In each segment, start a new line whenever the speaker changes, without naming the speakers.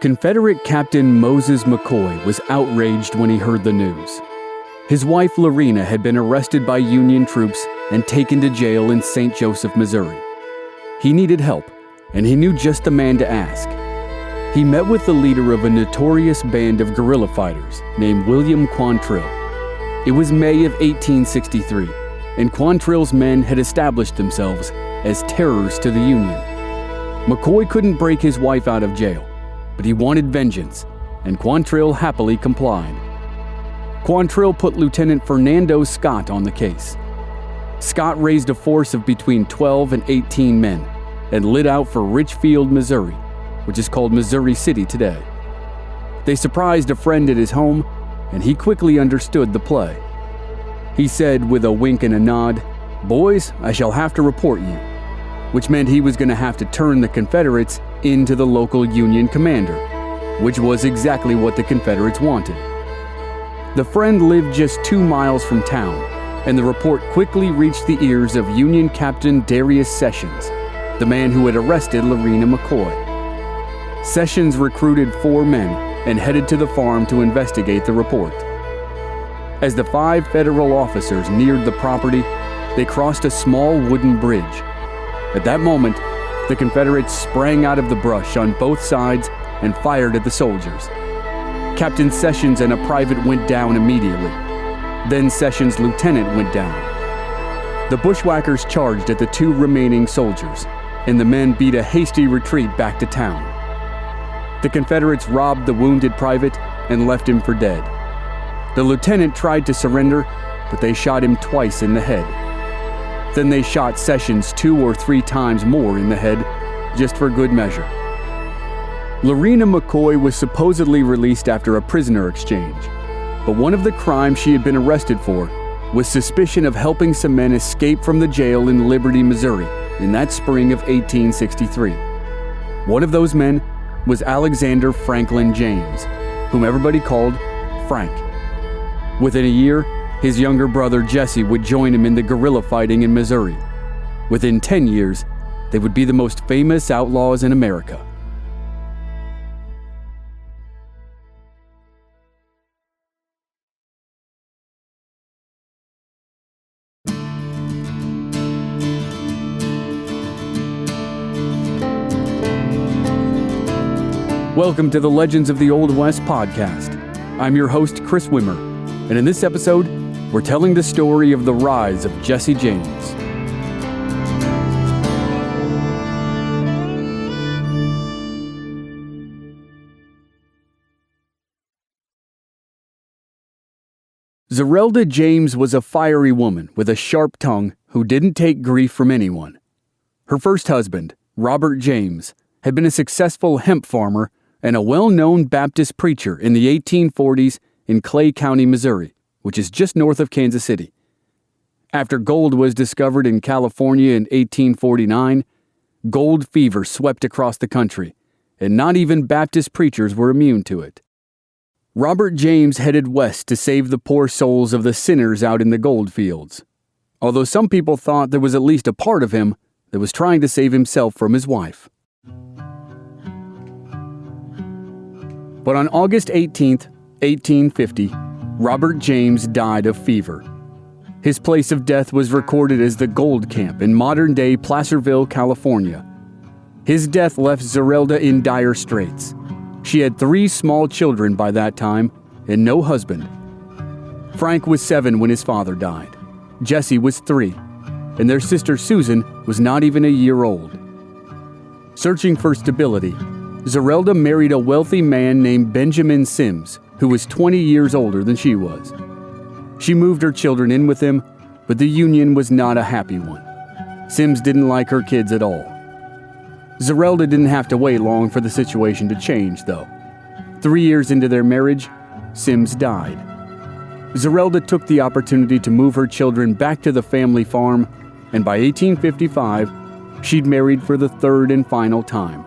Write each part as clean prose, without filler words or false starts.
Confederate Captain Moses McCoy was outraged when he heard the news. His wife Lorena had been arrested by Union troops and taken to jail in St. Joseph, Missouri. He needed help, and he knew just the man to ask. He met with the leader of a notorious band of guerrilla fighters named William Quantrill. It was May of 1863, and Quantrill's men had established themselves as terrors to the Union. McCoy couldn't break his wife out of jail, but he wanted vengeance, and Quantrill happily complied. Quantrill put Lieutenant Fernando Scott on the case. Scott raised a force of between 12 and 18 men and lit out for Richfield, Missouri, which is called Missouri City today. They surprised a friend at his home, and he quickly understood the play. He said with a wink and a nod, "Boys, I shall have to report you," which meant he was going to have to turn the Confederates into the local Union commander, which was exactly what the Confederates wanted. The friend lived just 2 miles from town, and the report quickly reached the ears of Union Captain Darius Sessions, the man who had arrested Lorena McCoy. Sessions recruited 4 men and headed to the farm to investigate the report. As the 5 federal officers neared the property, they crossed a small wooden bridge. At that moment, the Confederates sprang out of the brush on both sides and fired at the soldiers. Captain Sessions and a private went down immediately. Then Sessions' lieutenant went down. The bushwhackers charged at the 2 remaining soldiers, and the men beat a hasty retreat back to town. The Confederates robbed the wounded private and left him for dead. The lieutenant tried to surrender, but they shot him twice in the head. Then they shot Sessions 2 or 3 times more in the head, just for good measure. Lorena McCoy was supposedly released after a prisoner exchange, but one of the crimes she had been arrested for was suspicion of helping some men escape from the jail in Liberty, Missouri, in that spring of 1863. One of those men was Alexander Franklin James, whom everybody called Frank. Within a year, his younger brother Jesse would join him in the guerrilla fighting in Missouri. Within 10 years, they would be the most famous outlaws in America. Welcome to the Legends of the Old West podcast. I'm your host, Chris Wimmer, and in this episode, we're telling the story of the rise of Jesse James. Zerelda James was a fiery woman with a sharp tongue who didn't take grief from anyone. Her first husband, Robert James, had been a successful hemp farmer and a well-known Baptist preacher in the 1840s in Clay County, Missouri, which is just north of Kansas City. After gold was discovered in California in 1849, gold fever swept across the country, and not even Baptist preachers were immune to it. Robert James headed west to save the poor souls of the sinners out in the gold fields, although some people thought there was at least a part of him that was trying to save himself from his wife. But on August 18, 1850, Robert James died of fever. His place of death was recorded as the Gold Camp in modern-day Placerville, California. His death left Zerelda in dire straits. She had 3 small children by that time and no husband. Frank was 7 when his father died. Jesse was 3, and their sister Susan was not even a year old. Searching for stability, Zerelda married a wealthy man named Benjamin Sims, who was 20 years older than she was. She moved her children in with him, but the union was not a happy one. Sims didn't like her kids at all. Zerelda didn't have to wait long for the situation to change, though. 3 years into their marriage, Sims died. Zerelda took the opportunity to move her children back to the family farm, and by 1855, she'd married for the 3rd and final time.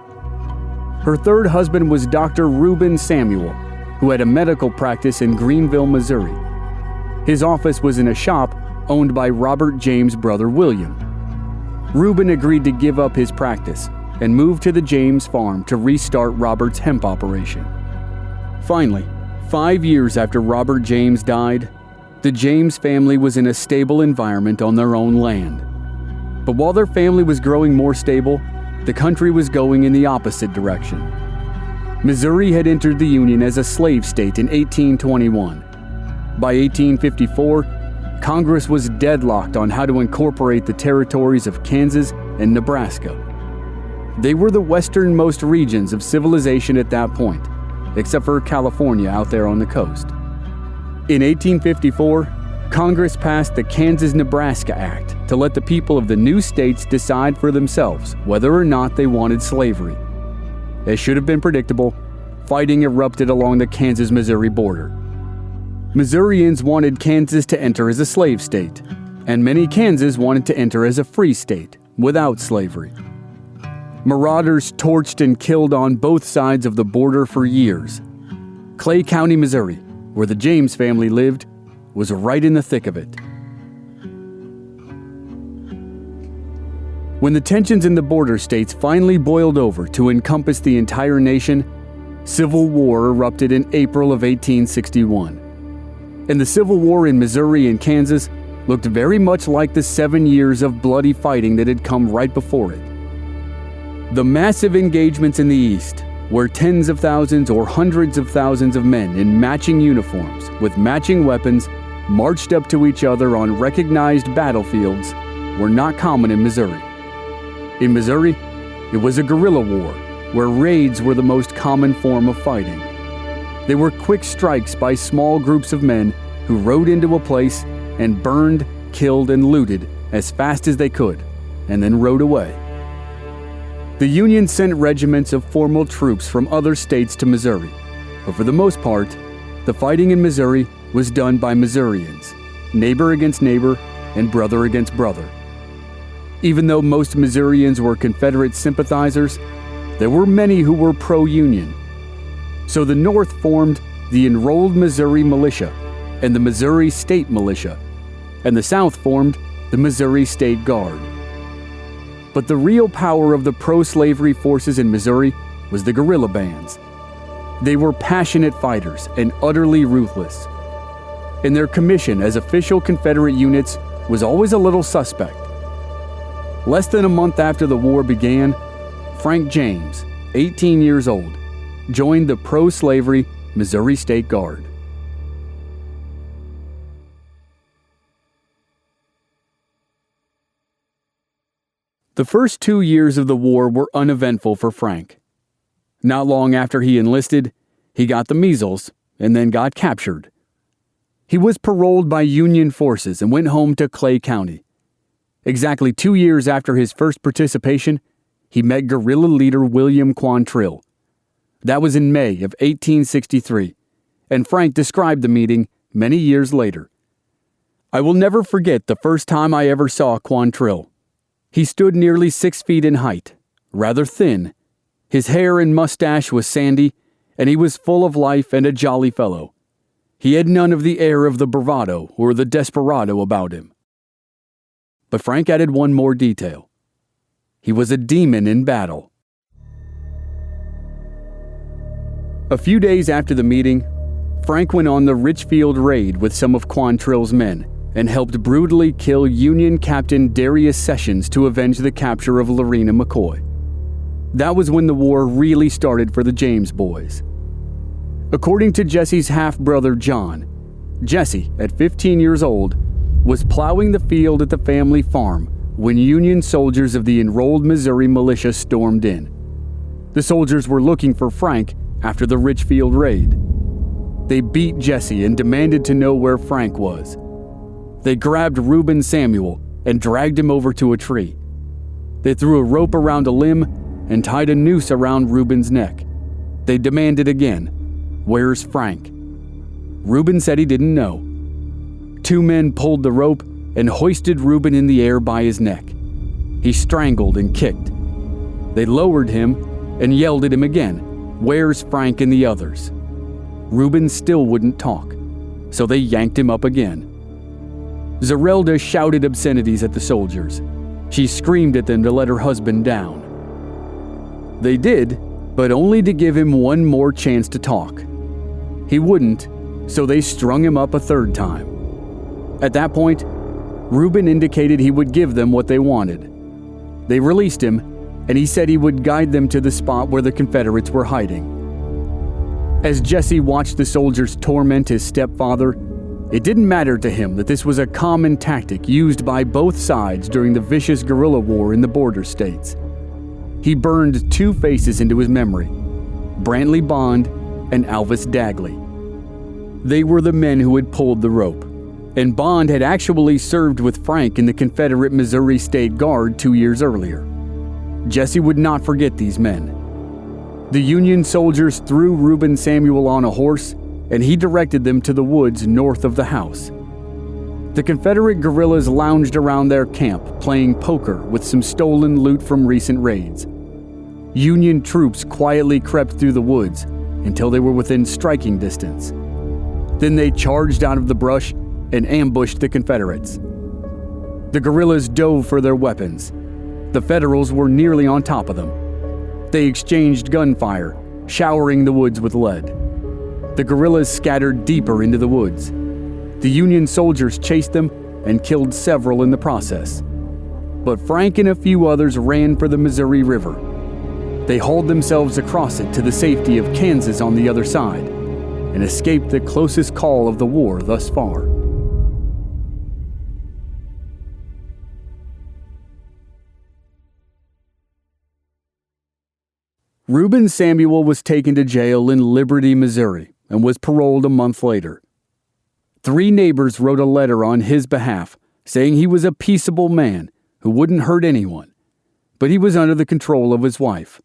Her 3rd husband was Dr. Reuben Samuel, who had a medical practice in Greenville, Missouri. His office was in a shop owned by Robert James' brother William. Reuben agreed to give up his practice, and moved to the James farm to restart Robert's hemp operation. Finally, 5 years after Robert James died, the James family was in a stable environment on their own land. But while their family was growing more stable, the country was going in the opposite direction. Missouri had entered the Union as a slave state in 1821. By 1854, Congress was deadlocked on how to incorporate the territories of Kansas and Nebraska. They were the westernmost regions of civilization at that point, except for California out there on the coast. In 1854, Congress passed the Kansas-Nebraska Act to let the people of the new states decide for themselves whether or not they wanted slavery. As should have been predictable, fighting erupted along the Kansas-Missouri border. Missourians wanted Kansas to enter as a slave state, and many Kansas wanted to enter as a free state without slavery. Marauders torched and killed on both sides of the border for years. Clay County, Missouri, where the James family lived, was right in the thick of it. When the tensions in the border states finally boiled over to encompass the entire nation, civil war erupted in April of 1861. And the Civil War in Missouri and Kansas looked very much like the 7 years of bloody fighting that had come right before it. The massive engagements in the East, where tens of thousands or hundreds of thousands of men in matching uniforms with matching weapons marched up to each other on recognized battlefields, were not common in Missouri. In Missouri, it was a guerrilla war, where raids were the most common form of fighting. They were quick strikes by small groups of men who rode into a place and burned, killed, and looted as fast as they could, and then rode away. The Union sent regiments of formal troops from other states to Missouri, but for the most part, the fighting in Missouri was done by Missourians, neighbor against neighbor and brother against brother. Even though most Missourians were Confederate sympathizers, there were many who were pro-Union. So the North formed the Enrolled Missouri Militia and the Missouri State Militia, and the South formed the Missouri State Guard. But the real power of the pro-slavery forces in Missouri was the guerrilla bands. They were passionate fighters and utterly ruthless. And their commission as official Confederate units was always a little suspect. Less than a month after the war began, Frank James, 18 years old, joined the pro-slavery Missouri State Guard. The first 2 years of the war were uneventful for Frank. Not long after he enlisted, he got the measles and then got captured. He was paroled by Union forces and went home to Clay County. Exactly 2 years after his first participation, he met guerrilla leader William Quantrill. That was in May of 1863, and Frank described the meeting many years later. "I will never forget the first time I ever saw Quantrill. He stood nearly 6 feet in height, rather thin. His hair and mustache was sandy, and he was full of life and a jolly fellow. He had none of the air of the bravado or the desperado about him." But Frank added one more detail. He was a demon in battle. A few days after the meeting, Frank went on the Richfield Raid with some of Quantrill's men and helped brutally kill Union Captain Darius Sessions to avenge the capture of Lorena McCoy. That was when the war really started for the James boys. According to Jesse's half-brother John, Jesse, at 15 years old, was plowing the field at the family farm when Union soldiers of the Enrolled Missouri Militia stormed in. The soldiers were looking for Frank after the Richfield Raid. They beat Jesse and demanded to know where Frank was. They grabbed Reuben Samuel and dragged him over to a tree. They threw a rope around a limb and tied a noose around Reuben's neck. They demanded again, "Where's Frank?" Reuben said he didn't know. 2 men pulled the rope and hoisted Reuben in the air by his neck. He strangled and kicked. They lowered him and yelled at him again, "Where's Frank and the others?" Reuben still wouldn't talk, so they yanked him up again. Zerelda shouted obscenities at the soldiers. She screamed at them to let her husband down. They did, but only to give him one more chance to talk. He wouldn't, so they strung him up a third time. At that point, Reuben indicated he would give them what they wanted. They released him, and he said he would guide them to the spot where the Confederates were hiding. As Jesse watched the soldiers torment his stepfather, it didn't matter to him that this was a common tactic used by both sides during the vicious guerrilla war in the border states. He burned two faces into his memory, Brantley Bond and Alvis Dagley. They were the men who had pulled the rope, and Bond had actually served with Frank in the Confederate Missouri State Guard 2 years earlier. Jesse would not forget these men. The Union soldiers threw Reuben Samuel on a horse, and he directed them to the woods north of the house. The Confederate guerrillas lounged around their camp, playing poker with some stolen loot from recent raids. Union troops quietly crept through the woods until they were within striking distance. Then they charged out of the brush and ambushed the Confederates. The guerrillas dove for their weapons. The Federals were nearly on top of them. They exchanged gunfire, showering the woods with lead. The guerrillas scattered deeper into the woods. The Union soldiers chased them and killed several in the process. But Frank and a few others ran for the Missouri River. They hauled themselves across it to the safety of Kansas on the other side and escaped the closest call of the war thus far. Reuben Samuel was taken to jail in Liberty, Missouri, and was paroled a month later. 3 neighbors wrote a letter on his behalf saying he was a peaceable man who wouldn't hurt anyone, but he was under the control of his wife.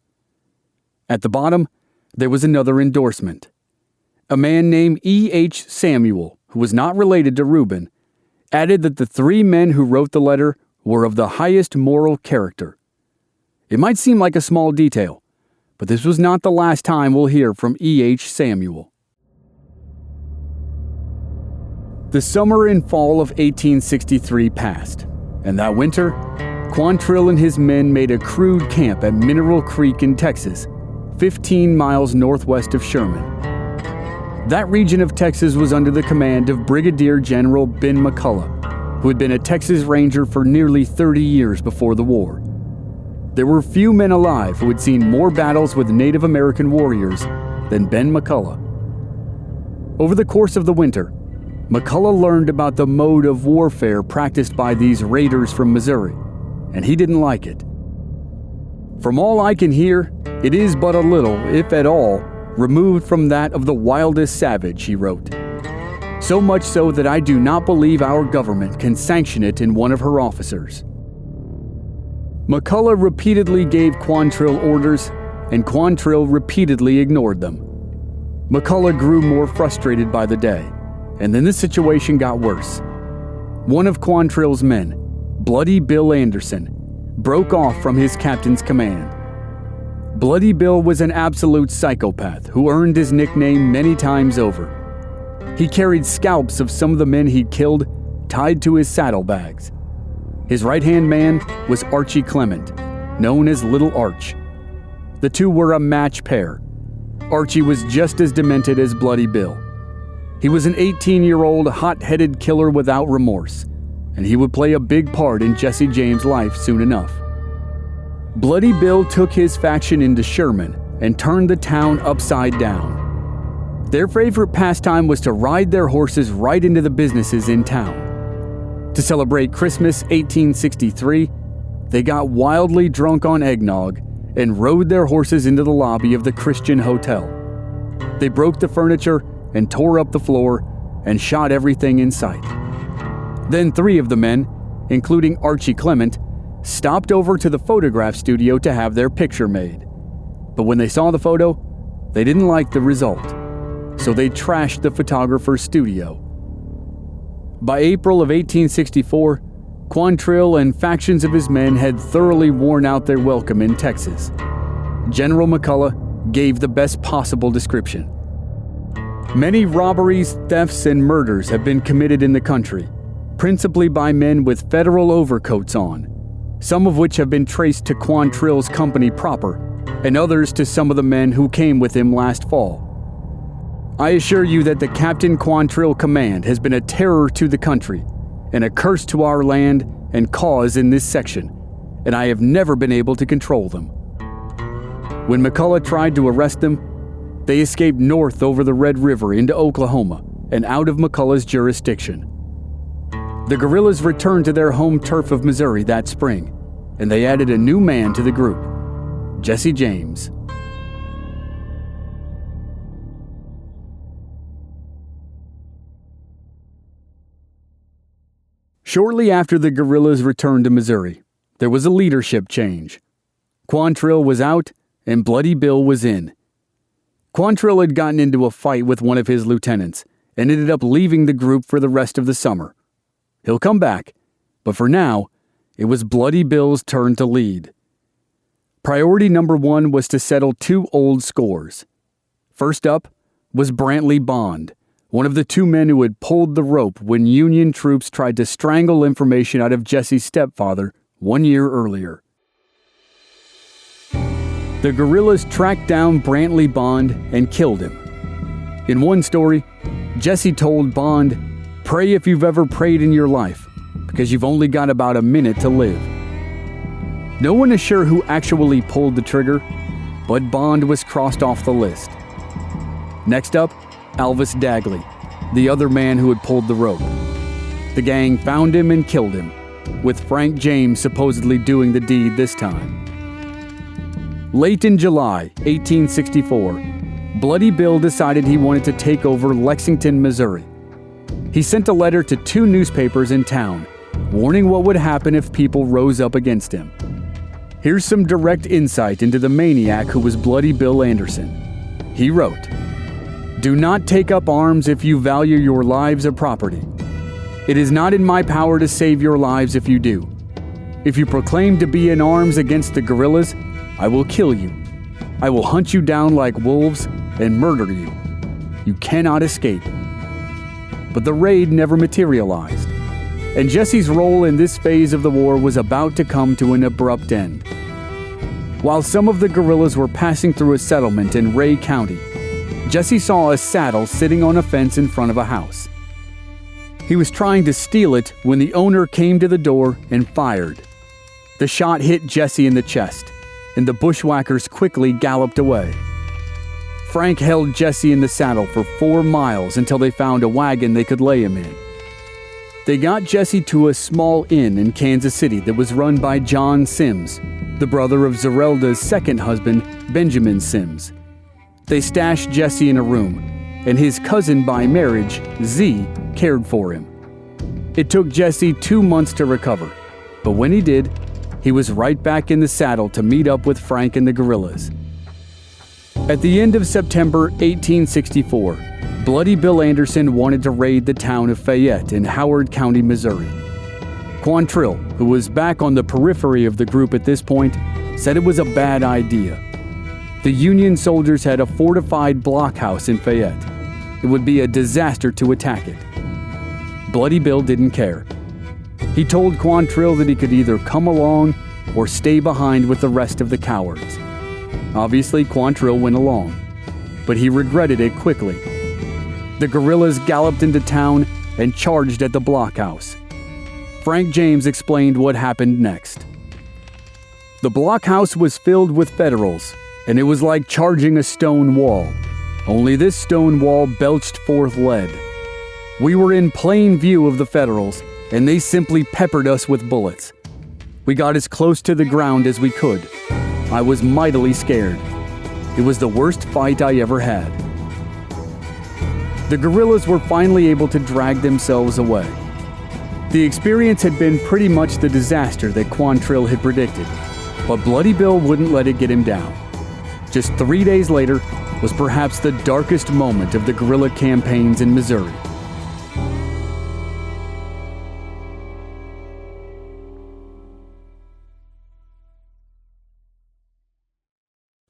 At the bottom, there was another endorsement. A man named E.H. Samuel, who was not related to Reuben, added that the 3 men who wrote the letter were of the highest moral character. It might seem like a small detail, but this was not the last time we'll hear from E.H. Samuel. The summer and fall of 1863 passed, and that winter, Quantrill and his men made a crude camp at Mineral Creek in Texas, 15 miles northwest of Sherman. That region of Texas was under the command of Brigadier General Ben McCulloch, who had been a Texas Ranger for nearly 30 years before the war. There were few men alive who had seen more battles with Native American warriors than Ben McCulloch. Over the course of the winter, McCulloch learned about the mode of warfare practiced by these raiders from Missouri, and he didn't like it. From all I can hear, it is but a little, if at all, removed from that of the wildest savage, he wrote. So much so that I do not believe our government can sanction it in one of her officers. McCulloch repeatedly gave Quantrill orders, and Quantrill repeatedly ignored them. McCulloch grew more frustrated by the day, and then the situation got worse. One of Quantrill's men, Bloody Bill Anderson, broke off from his captain's command. Bloody Bill was an absolute psychopath who earned his nickname many times over. He carried scalps of some of the men he'd killed tied to his saddlebags. His right-hand man was Archie Clement, known as Little Arch. The two were a match pair. Archie was just as demented as Bloody Bill. He was an 18-year-old hot-headed killer without remorse, and he would play a big part in Jesse James' life soon enough. Bloody Bill took his faction into Sherman and turned the town upside down. Their favorite pastime was to ride their horses right into the businesses in town. To celebrate Christmas 1863, they got wildly drunk on eggnog and rode their horses into the lobby of the Christian Hotel. They broke the furniture and tore up the floor and shot everything in sight. Then 3 of the men, including Archie Clement, stopped over to the photograph studio to have their picture made. But when they saw the photo, they didn't like the result, so they trashed the photographer's studio. By April of 1864, Quantrill and factions of his men had thoroughly worn out their welcome in Texas. General McCulloch gave the best possible description. Many robberies, thefts, and murders have been committed in the country, principally by men with federal overcoats on, some of which have been traced to Quantrill's company proper, and others to some of the men who came with him last fall. I assure you that the Captain Quantrill command has been a terror to the country and a curse to our land and cause in this section, and I have never been able to control them. When McCullough tried to arrest them, they escaped north over the Red River into Oklahoma and out of McCullough's jurisdiction. The guerrillas returned to their home turf of Missouri that spring, and they added a new man to the group, Jesse James. Shortly after the guerrillas returned to Missouri, there was a leadership change. Quantrill was out and Bloody Bill was in. Quantrill had gotten into a fight with one of his lieutenants and ended up leaving the group for the rest of the summer. He'll come back, but for now, it was Bloody Bill's turn to lead. Priority number 1 was to settle 2 old scores. First up was Brantley Bond, one of the 2 men who had pulled the rope when Union troops tried to strangle information out of Jesse's stepfather 1 year earlier. The guerrillas tracked down Brantley Bond and killed him. In one story, Jesse told Bond, "Pray if you've ever prayed in your life, because you've only got about a minute to live." No one is sure who actually pulled the trigger, but Bond was crossed off the list. Next up, Alvis Dagley, the other man who had pulled the rope. The gang found him and killed him, with Frank James supposedly doing the deed this time. Late in July 1864, Bloody Bill decided he wanted to take over Lexington, Missouri. He sent a letter to 2 newspapers in town, warning what would happen if people rose up against him. Here's some direct insight into the maniac who was Bloody Bill Anderson. He wrote, "Do not take up arms if you value your lives or property. It is not in my power to save your lives if you do. If you proclaim to be in arms against the guerrillas, I will kill you. I will hunt you down like wolves and murder you. You cannot escape." But the raid never materialized, and Jesse's role in this phase of the war was about to come to an abrupt end. While some of the guerrillas were passing through a settlement in Ray County, Jesse saw a saddle sitting on a fence in front of a house. He was trying to steal it when the owner came to the door and fired. The shot hit Jesse in the chest, and the bushwhackers quickly galloped away. Frank held Jesse in the saddle for 4 miles until they found a wagon they could lay him in. They got Jesse to a small inn in Kansas City that was run by John Sims, the brother of Zerelda's second husband, Benjamin Sims. They stashed Jesse in a room, and his cousin by marriage, Z, cared for him. It took Jesse 2 months to recover, but when he did, he was right back in the saddle to meet up with Frank and the guerrillas. At the end of September 1864, Bloody Bill Anderson wanted to raid the town of Fayette in Howard County, Missouri. Quantrill, who was back on the periphery of the group at this point, said it was a bad idea. The Union soldiers had a fortified blockhouse in Fayette. It would be a disaster to attack it. Bloody Bill didn't care. He told Quantrill that he could either come along or stay behind with the rest of the cowards. Obviously, Quantrill went along, but he regretted it quickly. The guerrillas galloped into town and charged at the blockhouse. Frank James explained what happened next. The blockhouse was filled with Federals, and it was like charging a stone wall, only this stone wall belched forth lead. We were in plain view of the Federals, and they simply peppered us with bullets. We got as close to the ground as we could. I was mightily scared. It was the worst fight I ever had. The guerrillas were finally able to drag themselves away. The experience had been pretty much the disaster that Quantrill had predicted, but Bloody Bill wouldn't let it get him down. Just 3 days later was perhaps the darkest moment of the guerrilla campaigns in Missouri.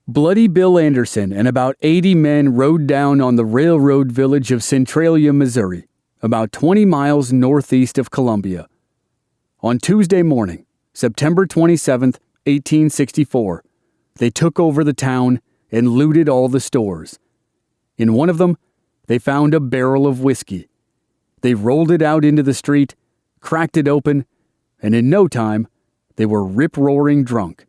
Bloody Bill Anderson and about 80 men rode down on the railroad village of Centralia, Missouri, about 20 miles northeast of Columbia. On Tuesday morning, September 27, 1864, They took over the town and looted all the stores. In one of them, they found a barrel of whiskey. They rolled it out into the street, cracked it open, and in no time, they were rip-roaring drunk.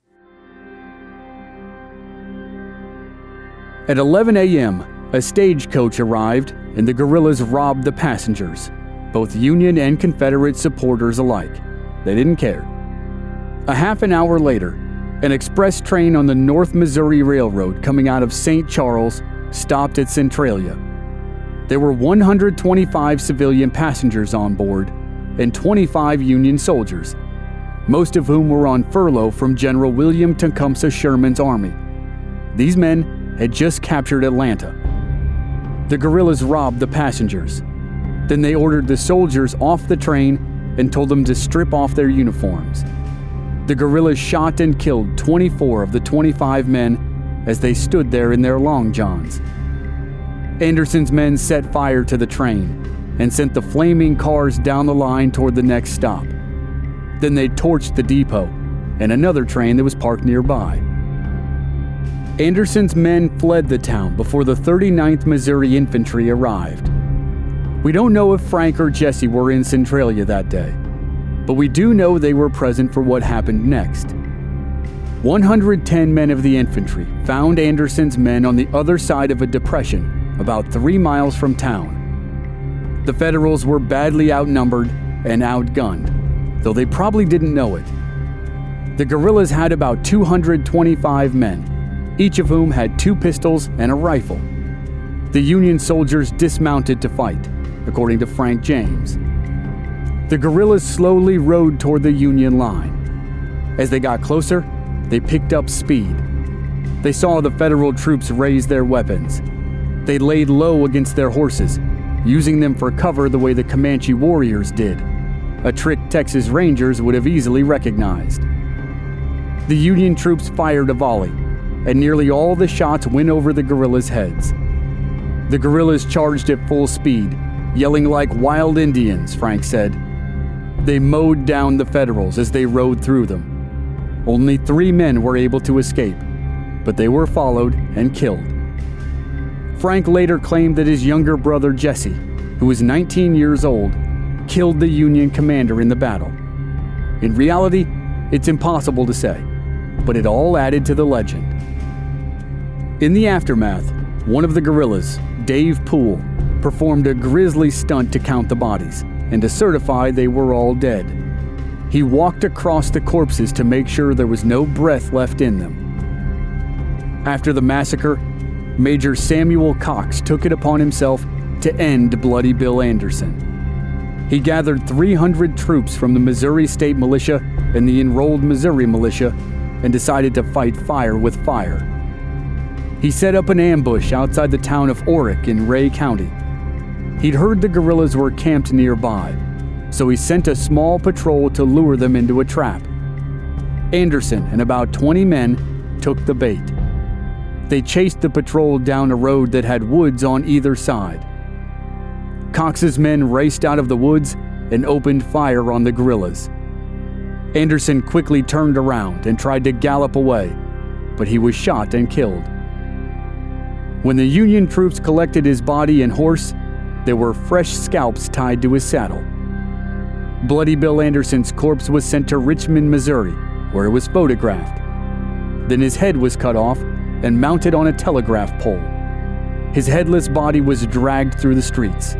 At 11 a.m., a stagecoach arrived and the guerrillas robbed the passengers, both Union and Confederate supporters alike. They didn't care. A half an hour later, an express train on the North Missouri Railroad coming out of St. Charles stopped at Centralia. There were 125 civilian passengers on board and 25 Union soldiers, most of whom were on furlough from General William Tecumseh Sherman's army. These men had just captured Atlanta. The guerrillas robbed the passengers. Then they ordered the soldiers off the train and told them to strip off their uniforms. The guerrillas shot and killed 24 of the 25 men as they stood there in their long johns. Anderson's men set fire to the train and sent the flaming cars down the line toward the next stop. Then they torched the depot and another train that was parked nearby. Anderson's men fled the town before the 39th Missouri Infantry arrived. We don't know if Frank or Jesse were in Centralia that day, but we do know they were present for what happened next. 110 men of the infantry found Anderson's men on the other side of a depression about 3 miles from town. The Federals were badly outnumbered and outgunned, though they probably didn't know it. The guerrillas had about 225 men, each of whom had 2 pistols and a rifle. The Union soldiers dismounted to fight, according to Frank James. The guerrillas slowly rode toward the Union line. As they got closer, they picked up speed. They saw the Federal troops raise their weapons. They laid low against their horses, using them for cover the way the Comanche warriors did, a trick Texas Rangers would have easily recognized. The Union troops fired a volley, and nearly all the shots went over the guerrillas' heads. The guerrillas charged at full speed, yelling like wild Indians, Frank said. They mowed down the Federals as they rode through them. Only 3 men were able to escape, but they were followed and killed. Frank later claimed that his younger brother Jesse, who was 19 years old, killed the Union commander in the battle. In reality, it's impossible to say, but it all added to the legend. In the aftermath, one of the guerrillas, Dave Poole, performed a grisly stunt to count the bodies and to certify they were all dead. He walked across the corpses to make sure there was no breath left in them. After the massacre, Major Samuel Cox took it upon himself to end Bloody Bill Anderson. He gathered 300 troops from the Missouri State Militia and the Enrolled Missouri Militia and decided to fight fire with fire. He set up an ambush outside the town of Orick in Ray County. He'd heard the guerrillas were camped nearby, so he sent a small patrol to lure them into a trap. Anderson and about 20 men took the bait. They chased the patrol down a road that had woods on either side. Cox's men raced out of the woods and opened fire on the guerrillas. Anderson quickly turned around and tried to gallop away, but he was shot and killed. When the Union troops collected his body and horse, there were fresh scalps tied to his saddle. Bloody Bill Anderson's corpse was sent to Richmond, Missouri, where it was photographed. Then his head was cut off and mounted on a telegraph pole. His headless body was dragged through the streets.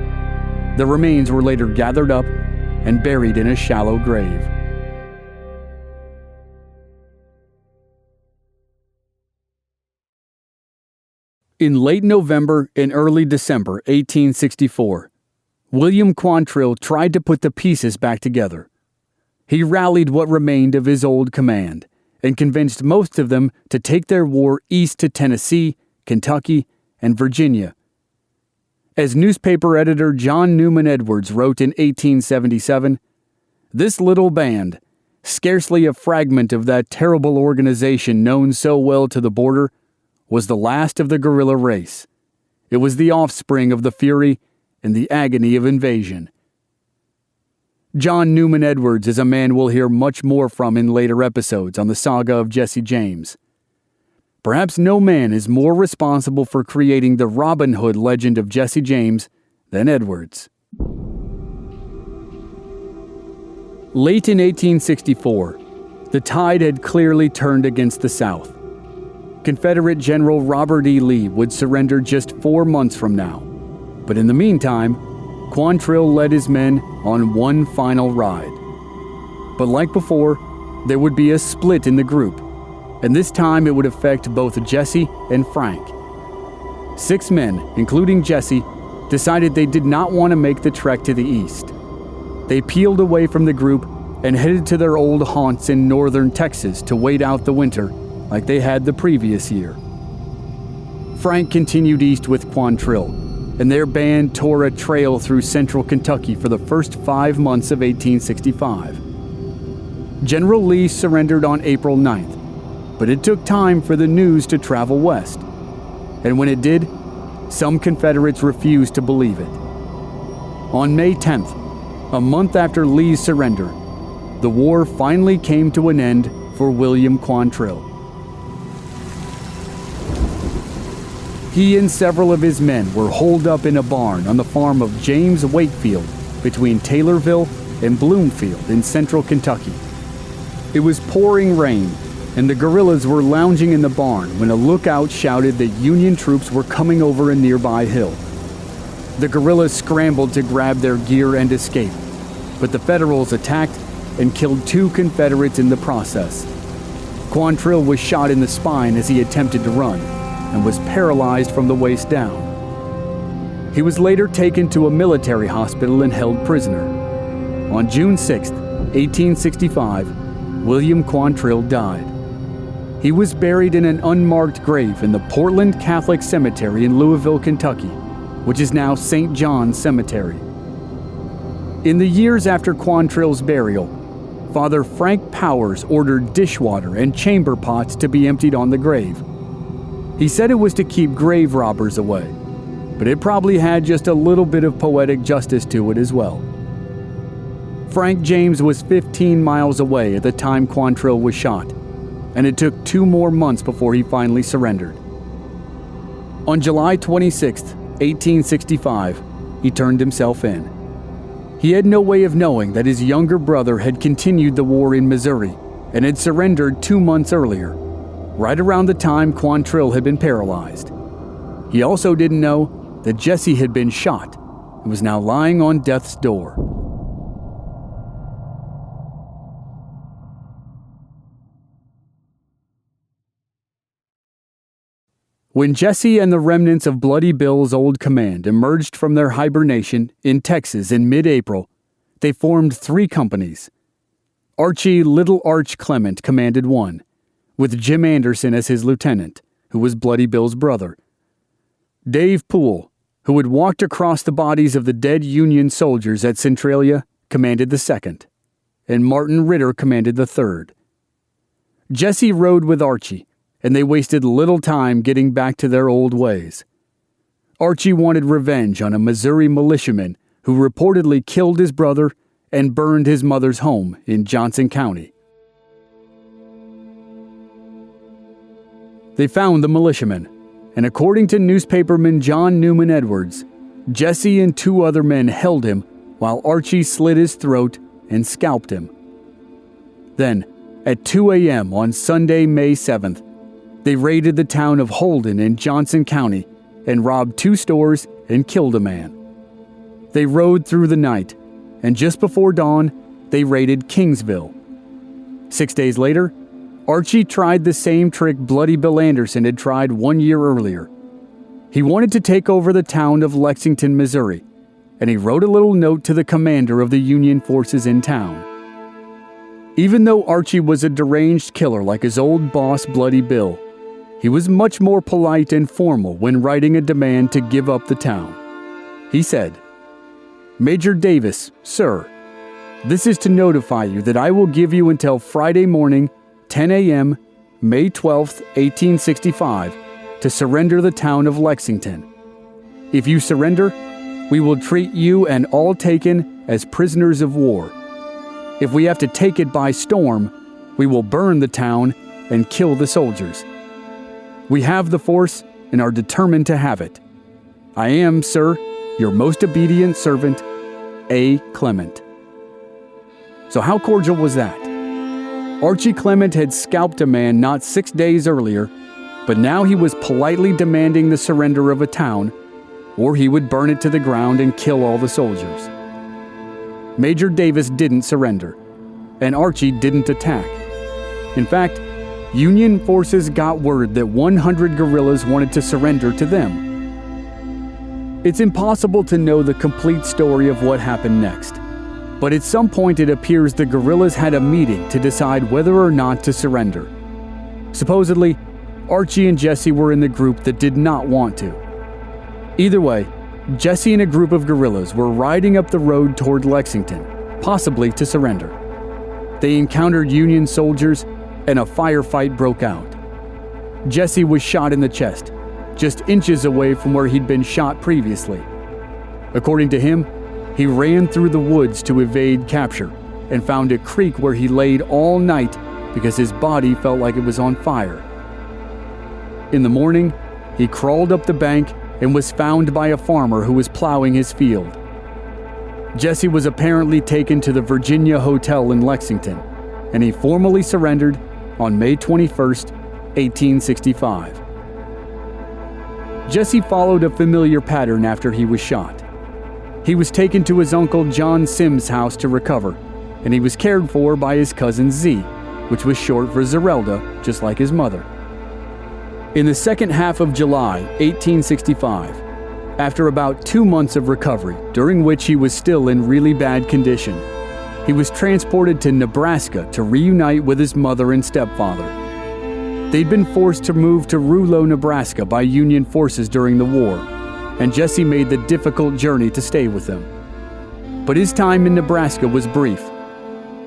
The remains were later gathered up and buried in a shallow grave. In late November and early December 1864, William Quantrill tried to put the pieces back together. He rallied what remained of his old command and convinced most of them to take their war east to Tennessee, Kentucky, and Virginia. As newspaper editor John Newman Edwards wrote in 1877, "This little band, scarcely a fragment of that terrible organization known so well to the border, was the last of the guerrilla race. It was the offspring of the fury and the agony of invasion." John Newman Edwards is a man we'll hear much more from in later episodes on the saga of Jesse James. Perhaps no man is more responsible for creating the Robin Hood legend of Jesse James than Edwards. Late in 1864, the tide had clearly turned against the South. Confederate General Robert E. Lee would surrender just 4 months from now. But in the meantime, Quantrill led his men on one final ride. But like before, there would be a split in the group, and this time it would affect both Jesse and Frank. 6 men, including Jesse, decided they did not want to make the trek to the east. They peeled away from the group and headed to their old haunts in northern Texas to wait out the winter like they had the previous year. Frank continued east with Quantrill, and their band tore a trail through central Kentucky for the first 5 months of 1865. General Lee surrendered on April 9th, but it took time for the news to travel west. And when it did, some Confederates refused to believe it. On May 10th, a month after Lee's surrender, the war finally came to an end for William Quantrill. He and several of his men were holed up in a barn on the farm of James Wakefield between Taylorville and Bloomfield in central Kentucky. It was pouring rain, and the guerrillas were lounging in the barn when a lookout shouted that Union troops were coming over a nearby hill. The guerrillas scrambled to grab their gear and escape, but the Federals attacked and killed 2 Confederates in the process. Quantrill was shot in the spine as he attempted to run, and was paralyzed from the waist down. He was later taken to a military hospital and held prisoner. On June 6, 1865, William Quantrill died. He was buried in an unmarked grave in the Portland Catholic Cemetery in Louisville, Kentucky, which is now St. John's Cemetery. In the years after Quantrill's burial, Father Frank Powers ordered dishwater and chamber pots to be emptied on the grave. He said it was to keep grave robbers away, but it probably had just a little bit of poetic justice to it as well. Frank James was 15 miles away at the time Quantrill was shot, and it took 2 more months before he finally surrendered. On July 26, 1865, he turned himself in. He had no way of knowing that his younger brother had continued the war in Missouri and had surrendered 2 months earlier, right around the time Quantrill had been paralyzed. He also didn't know that Jesse had been shot and was now lying on death's door. When Jesse and the remnants of Bloody Bill's old command emerged from their hibernation in Texas in mid-April, they formed 3 companies. Archie Little Arch Clement commanded one, with Jim Anderson as his lieutenant, who was Bloody Bill's brother. Dave Poole, who had walked across the bodies of the dead Union soldiers at Centralia, commanded the second, and Martin Ritter commanded the third. Jesse rode with Archie, and they wasted little time getting back to their old ways. Archie wanted revenge on a Missouri militiaman who reportedly killed his brother and burned his mother's home in Johnson County. They found the militiaman, and according to newspaperman John Newman Edwards, Jesse and 2 other men held him while Archie slit his throat and scalped him. Then, at 2 a.m. on Sunday, May 7th, they raided the town of Holden in Johnson County and robbed 2 stores and killed a man. They rode through the night, and just before dawn, they raided Kingsville. 6 days later, Archie tried the same trick Bloody Bill Anderson had tried 1 year earlier. He wanted to take over the town of Lexington, Missouri, and he wrote a little note to the commander of the Union forces in town. Even though Archie was a deranged killer like his old boss Bloody Bill, he was much more polite and formal when writing a demand to give up the town. He said, "Major Davis, sir, this is to notify you that I will give you until Friday morning, 10 a.m., May 12, 1865, to surrender the town of Lexington. If you surrender, we will treat you and all taken as prisoners of war. If we have to take it by storm, we will burn the town and kill the soldiers. We have the force and are determined to have it. I am, sir, your most obedient servant, A. Clement. So how cordial was that? Archie Clement had scalped a man not 6 days earlier, but now he was politely demanding the surrender of a town, or he would burn it to the ground and kill all the soldiers. Major Davis didn't surrender, and Archie didn't attack. In fact, Union forces got word that 100 guerrillas wanted to surrender to them. It's impossible to know the complete story of what happened next, but at some point it appears the guerrillas had a meeting to decide whether or not to surrender. Supposedly, Archie and Jesse were in the group that did not want to. Either way, Jesse and a group of guerrillas were riding up the road toward Lexington, possibly to surrender. They encountered Union soldiers and a firefight broke out. Jesse was shot in the chest, just inches away from where he'd been shot previously. According to him, he ran through the woods to evade capture and found a creek where he laid all night because his body felt like it was on fire. In the morning, he crawled up the bank and was found by a farmer who was plowing his field. Jesse was apparently taken to the Virginia Hotel in Lexington, and he formally surrendered on May 21st, 1865. Jesse followed a familiar pattern after he was shot. He was taken to his uncle John Sims' house to recover, and he was cared for by his cousin Z, which was short for Zerelda, just like his mother. In the second half of July 1865, after about 2 months of recovery, during which he was still in really bad condition, he was transported to Nebraska to reunite with his mother and stepfather. They'd been forced to move to Rouleau, Nebraska by Union forces during the war, and Jesse made the difficult journey to stay with them. But his time in Nebraska was brief.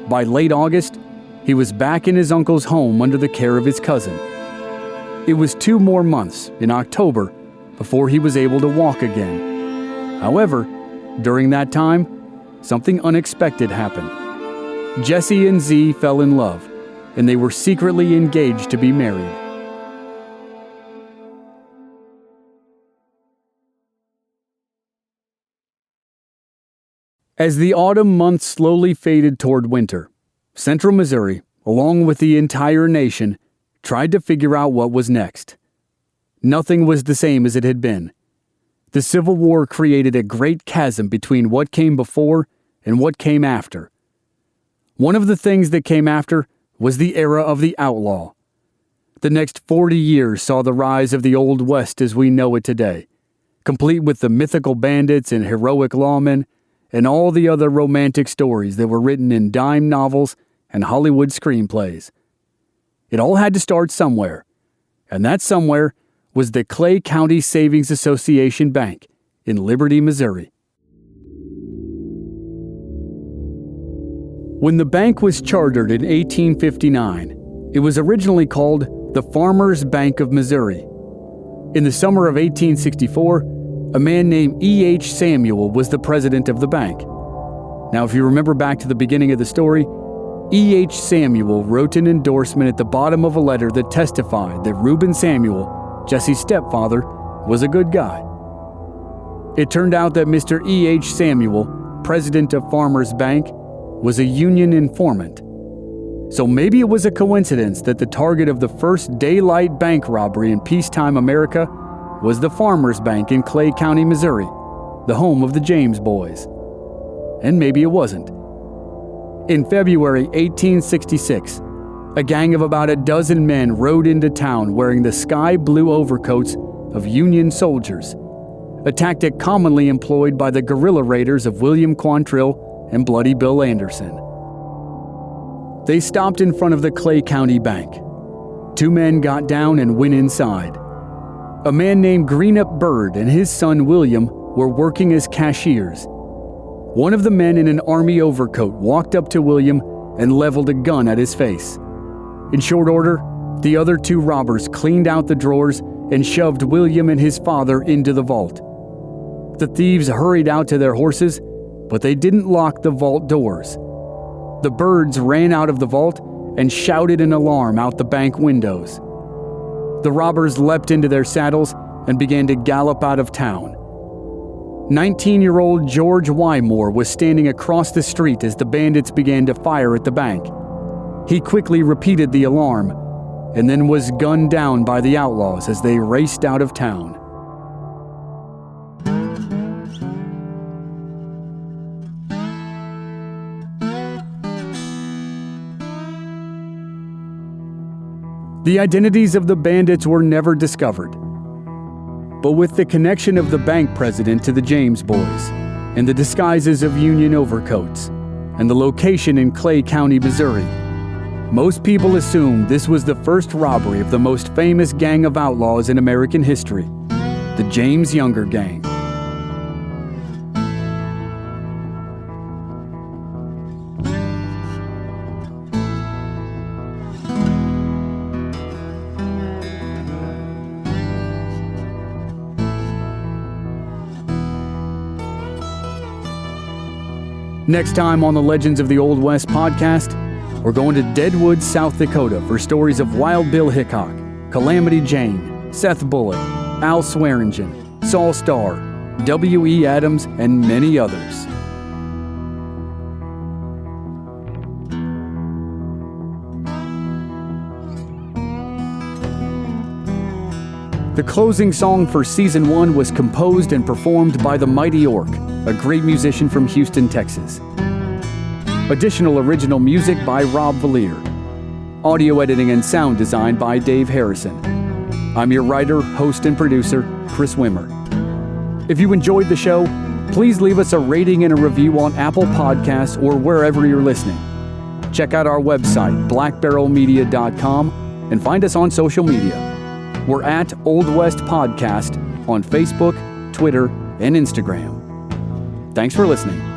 By late August, he was back in his uncle's home under the care of his cousin. It was 2 more months, in October, before he was able to walk again. However, during that time, something unexpected happened. Jesse and Z fell in love, and they were secretly engaged to be married. As the autumn months slowly faded toward winter, Central Missouri, along with the entire nation, tried to figure out what was next. Nothing was the same as it had been. The Civil War created a great chasm between what came before and what came after. One of the things that came after was the era of the outlaw. The next 40 years saw the rise of the Old West as we know it today, complete with the mythical bandits and heroic lawmen and all the other romantic stories that were written in dime novels and Hollywood screenplays. It all had to start somewhere, and that somewhere was the Clay County Savings Association Bank in Liberty, Missouri. When the bank was chartered in 1859, it was originally called the Farmers Bank of Missouri. In the summer of 1864, a man named E.H. Samuel was the president of the bank. Now, if you remember back to the beginning of the story, E.H. Samuel wrote an endorsement at the bottom of a letter that testified that Reuben Samuel, Jesse's stepfather, was a good guy. It turned out that Mr. E.H. Samuel, president of Farmers Bank, was a Union informant. So maybe it was a coincidence that the target of the first daylight bank robbery in peacetime America was the Farmers Bank in Clay County, Missouri, the home of the James boys. And maybe it wasn't. In February 1866, a gang of about a dozen men rode into town wearing the sky blue overcoats of Union soldiers, a tactic commonly employed by the guerrilla raiders of William Quantrill and Bloody Bill Anderson. They stopped in front of the Clay County Bank. 2 men got down and went inside. A man named Greenup Bird and his son William were working as cashiers. One of the men in an army overcoat walked up to William and leveled a gun at his face. In short order, the other 2 robbers cleaned out the drawers and shoved William and his father into the vault. The thieves hurried out to their horses, but they didn't lock the vault doors. The Birds ran out of the vault and shouted an alarm out the bank windows. The robbers leapt into their saddles and began to gallop out of town. 19-year-old George Wymore was standing across the street as the bandits began to fire at the bank. He quickly repeated the alarm and then was gunned down by the outlaws as they raced out of town. The identities of the bandits were never discovered. But with the connection of the bank president to the James boys, and the disguises of Union overcoats, and the location in Clay County, Missouri, most people assumed this was the first robbery of the most famous gang of outlaws in American history, the James Younger Gang. Next time on the Legends of the Old West podcast, we're going to Deadwood, South Dakota for stories of Wild Bill Hickok, Calamity Jane, Seth Bullock, Al Swearingen, Saul Starr, W.E. Adams, and many others. The closing song for Season 1 was composed and performed by the Mighty Orc, a great musician from Houston, Texas. Additional original music by Rob Valier. Audio editing and sound design by Dave Harrison. I'm your writer, host, and producer, Chris Wimmer. If you enjoyed the show, please leave us a rating and a review on Apple Podcasts or wherever you're listening. Check out our website, blackbarrelmedia.com, and find us on social media. We're at Old West Podcast on Facebook, Twitter, and Instagram. Thanks for listening.